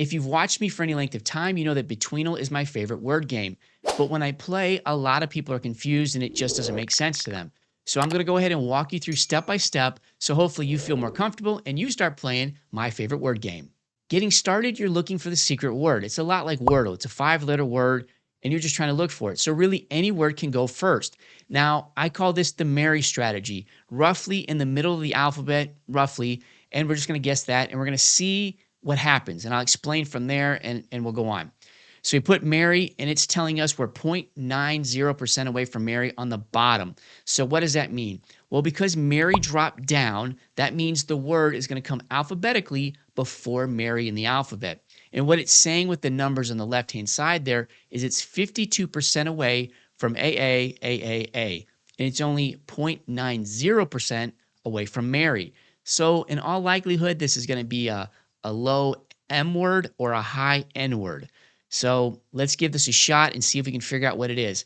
If you've watched me for any length of time, you know that Betweenle is my favorite word game. But when I play, a lot of people are confused and it just doesn't make sense to them. So I'm going to go ahead and walk you through step by step so hopefully you feel more comfortable and you start playing my favorite word game. Getting started, you're looking for the secret word. It's a lot like Wordle. It's a 5-letter word and you're just trying to look for it. So really any word can go first. Now, I call this the Mary strategy, roughly in the middle of the alphabet, roughly, and we're just going to guess that and we're going to see what happens. And I'll explain from there and we'll go on. So we put Mary and it's telling us we're 0.90% away from Mary on the bottom. So what does that mean? Well, because Mary dropped down, that means the word is going to come alphabetically before Mary in the alphabet. And what it's saying with the numbers on the left-hand side there is it's 52% away from A. And it's only 0.90% away from Mary. So in all likelihood, this is going to be a low M word or a high N word. So let's give this a shot and see if we can figure out what it is.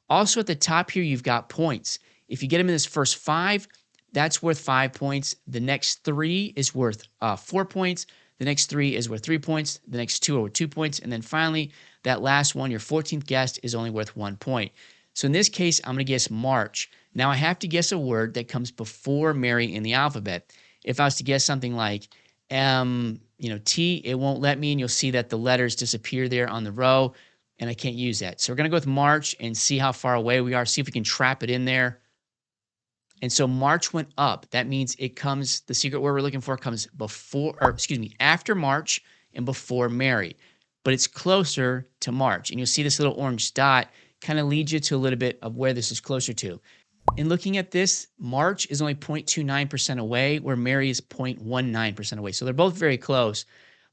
Also at the top here, you've got points. If you get them in this first 5, that's worth 5 points. The next 3 is worth 4 points. The next 3 is worth 3 points. The next 2 are worth 2 points. And then finally, that last one, your 14th guess, is only worth 1 point. So in this case, I'm going to guess March. Now I have to guess a word that comes before Mary in the alphabet. If I was to guess something like T, it won't let me, and you'll see that the letters disappear there on the row, and I can't use that. So we're going to go with March and see how far away we are, see if we can trap it in there. And so March went up. That means it comes, the secret word we're looking for comes after March and before Mary. But it's closer to March. And you'll see this little orange dot kind of leads you to a little bit of where this is closer to. In looking at this, March is only 0.29% away, where Mary is 0.19% away. So they're both very close,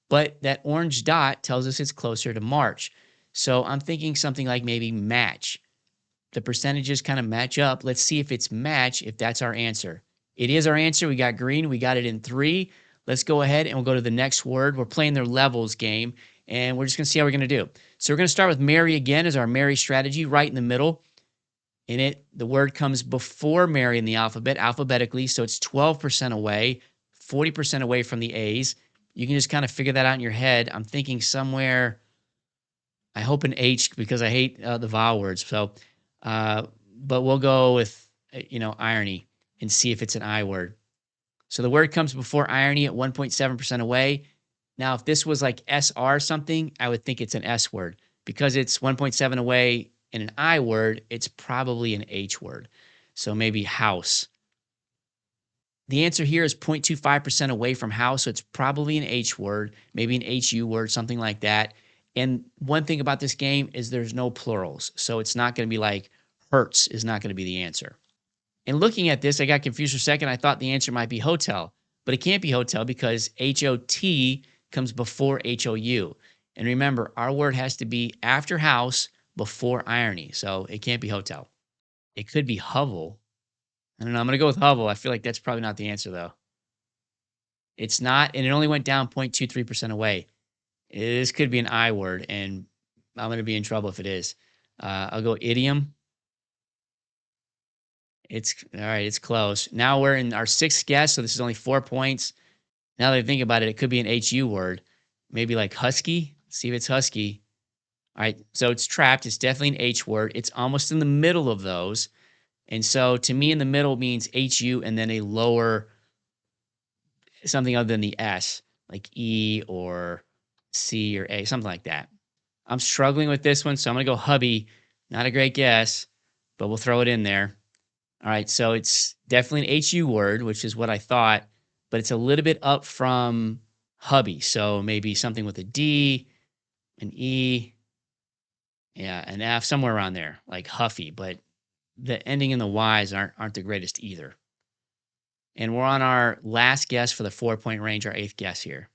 but that orange dot tells us it's closer to March. So I'm thinking something like maybe match. The percentages kind of match up. Let's see if it's match, if that's our answer. It is our answer. We got green. We got it in 3. Let's go ahead and we'll go to the next word. We're playing their levels game, and we're just going to see how we're going to do. So we're going to start with Mary again as our Mary strategy, right in the middle. In it, the word comes before Mary in the alphabet, alphabetically, so it's 12% away, 40% away from the A's. You can just kind of figure that out in your head. I'm thinking somewhere, I hope an H because I hate the vowel words. So, but we'll go with, irony and see if it's an I word. So the word comes before irony at 1.7% away. Now, if this was like SR something, I would think it's an S word. Because it's 1.7 away, in an I word, it's probably an H word. So maybe house. The answer here is 0.25% away from house, so it's probably an H word, maybe an HU word, something like that. And one thing about this game is there's no plurals, so it's not going to be like Hertz is not going to be the answer. And looking at this, I got confused for a second. I thought the answer might be hotel, but it can't be hotel because HOT comes before HOU. And remember, our word has to be after house, before irony. So it can't be hotel. It could be hovel. I don't know. I'm going to go with hovel. I feel like that's probably not the answer, though. It's not, and it only went down 0.23% away. This could be an I word, and I'm going to be in trouble if it is. I'll go idiom. It's all right. It's close. Now we're in our 6th guess, so this is only 4 points. Now that I think about it, it could be an HU word. Maybe like husky. Let's see if it's husky. All right, so it's trapped. It's definitely an H word. It's almost in the middle of those. And so to me, in the middle means HU and then a lower, something other than the S, like E or C or A, something like that. I'm struggling with this one, so I'm going to go hubby. Not a great guess, but we'll throw it in there. All right, so it's definitely an HU word, which is what I thought, but it's a little bit up from hubby. So maybe something with a D, an E, yeah, an F, somewhere around there, like Huffy, but the ending in the Y's aren't the greatest either. And we're on our last guess for the 4-point range, our 8th guess here.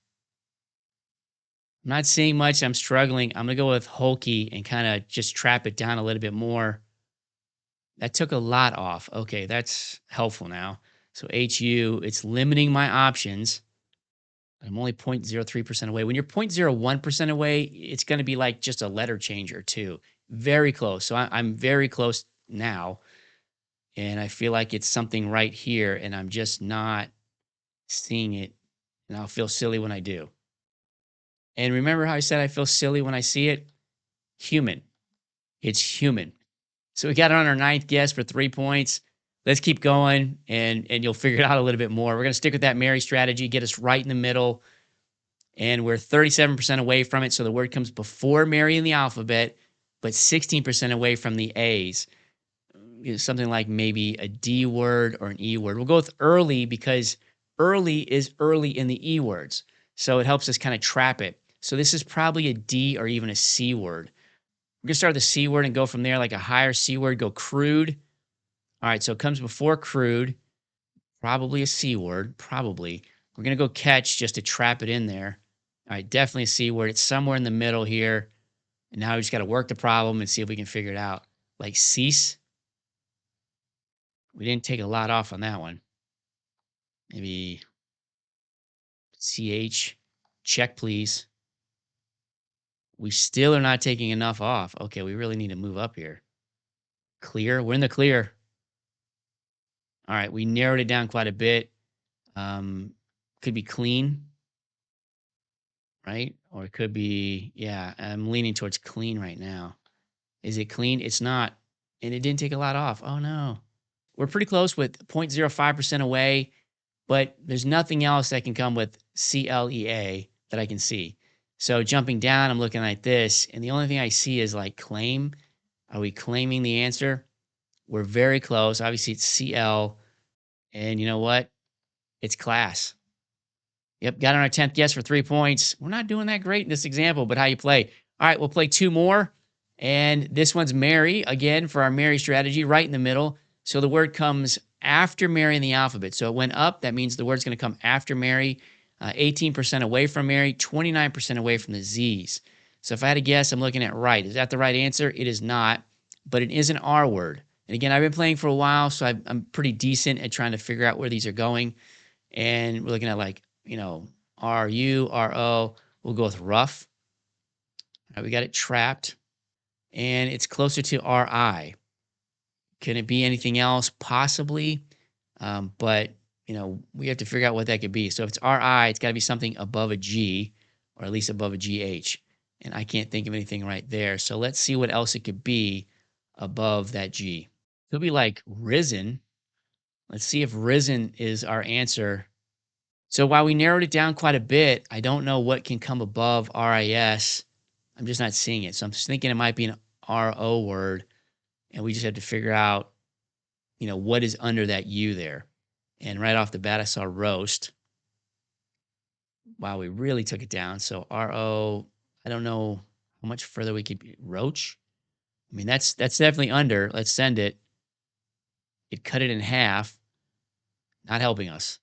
I'm not seeing much. I'm struggling. I'm going to go with Hulky and kind of just trap it down a little bit more. That took a lot off. Okay, that's helpful now. So HU, it's limiting my options. I'm only 0.03% away. When you're 0.01% away, it's going to be like just a letter change or two. Very close. So I'm very close now. And I feel like it's something right here, and I'm just not seeing it. And I'll feel silly when I do. And remember how I said I feel silly when I see it? Human. It's human. So we got it on our ninth guess for 3 points. Let's keep going, and you'll figure it out a little bit more. We're going to stick with that Mary strategy, get us right in the middle, and we're 37% away from it. So the word comes before Mary in the alphabet, but 16% away from the A's. Something like maybe a D word or an E word. We'll go with early because early is early in the E words. So it helps us kind of trap it. So this is probably a D or even a C word. We're going to start with the C word and go from there, like a higher C word, go crude. All right, so it comes before crude, probably a C word, probably. We're going to go catch just to trap it in there. All right, definitely a C word. It's somewhere in the middle here. And now we just got to work the problem and see if we can figure it out. Like cease. We didn't take a lot off on that one. Maybe CH. Check, please. We still are not taking enough off. Okay, we really need to move up here. Clear. We're in the clear. All right, we narrowed it down quite a bit. Could be clean, right? Or it could be, yeah, I'm leaning towards clean right now. Is it clean? It's not. And it didn't take a lot off. Oh, no. We're pretty close with 0.05% away, but there's nothing else that can come with CLEA that I can see. So jumping down, I'm looking like this, and the only thing I see is like claim. Are we claiming the answer? We're very close. Obviously, it's CL. And you know what? It's class. Yep, got on our 10th guess for 3 points. We're not doing that great in this example, but how you play. All right, we'll play 2 more. And this one's Mary, again, for our Mary strategy, right in the middle. So the word comes after Mary in the alphabet. So it went up. That means the word's going to come after Mary. 18% away from Mary, 29% away from the Z's. So if I had to guess, I'm looking at right. Is that the right answer? It is not, but it is an R word. And again, I've been playing for a while, so I'm pretty decent at trying to figure out where these are going. And we're looking at like, RU, RO. We'll go with rough. All right, we got it trapped. And it's closer to RI. Can it be anything else? Possibly. But, we have to figure out what that could be. So if it's RI, it's got to be something above a G, or at least above a GH. And I can't think of anything right there. So let's see what else it could be above that G. It'll be like risen. Let's see if risen is our answer. So while we narrowed it down quite a bit, I don't know what can come above RIS. I'm just not seeing it. So I'm just thinking it might be an RO word. And we just have to figure out, what is under that U there. And right off the bat, I saw roast. Wow, we really took it down. So RO, I don't know how much further we could be. Roach? I mean, that's definitely under. Let's send it. It cut it in half. Not helping us.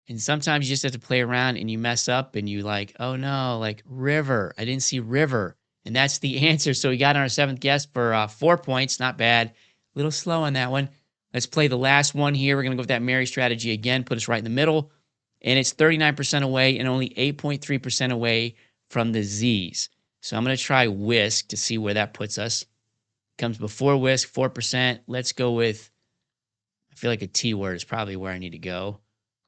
And sometimes you just have to play around and you mess up and you like, oh no, like river. I didn't see river. And that's the answer. So we got on our 7th guess for 4 points. Not bad. A little slow on that one. Let's play the last one here. We're going to go with that Mary strategy again, put us right in the middle. And it's 39% away and only 8.3% away from the Z's. So I'm going to try whisk to see where that puts us. Comes before whisk, 4%. Let's go with, I feel like a T word is probably where I need to go.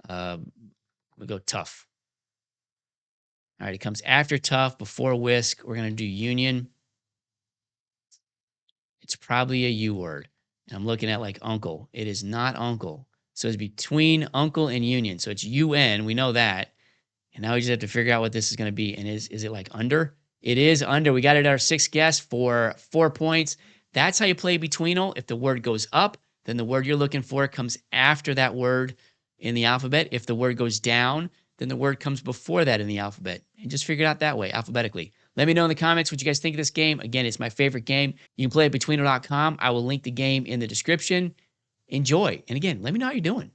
We'll go tough. All right, it comes after tough, before whisk. We're going to do union. It's probably a U word. And I'm looking at like uncle. It is not uncle. So it's between uncle and union. So it's UN. We know that. And now we just have to figure out what this is going to be. And is it like under? It is under. We got it at our 6th guess for 4 points. That's how you play betweenle. If the word goes up, then the word you're looking for comes after that word in the alphabet. If the word goes down, then the word comes before that in the alphabet. And just figure it out that way, alphabetically. Let me know in the comments what you guys think of this game. Again, it's my favorite game. You can play at betweenle.com. I will link the game in the description. Enjoy. And again, let me know how you're doing.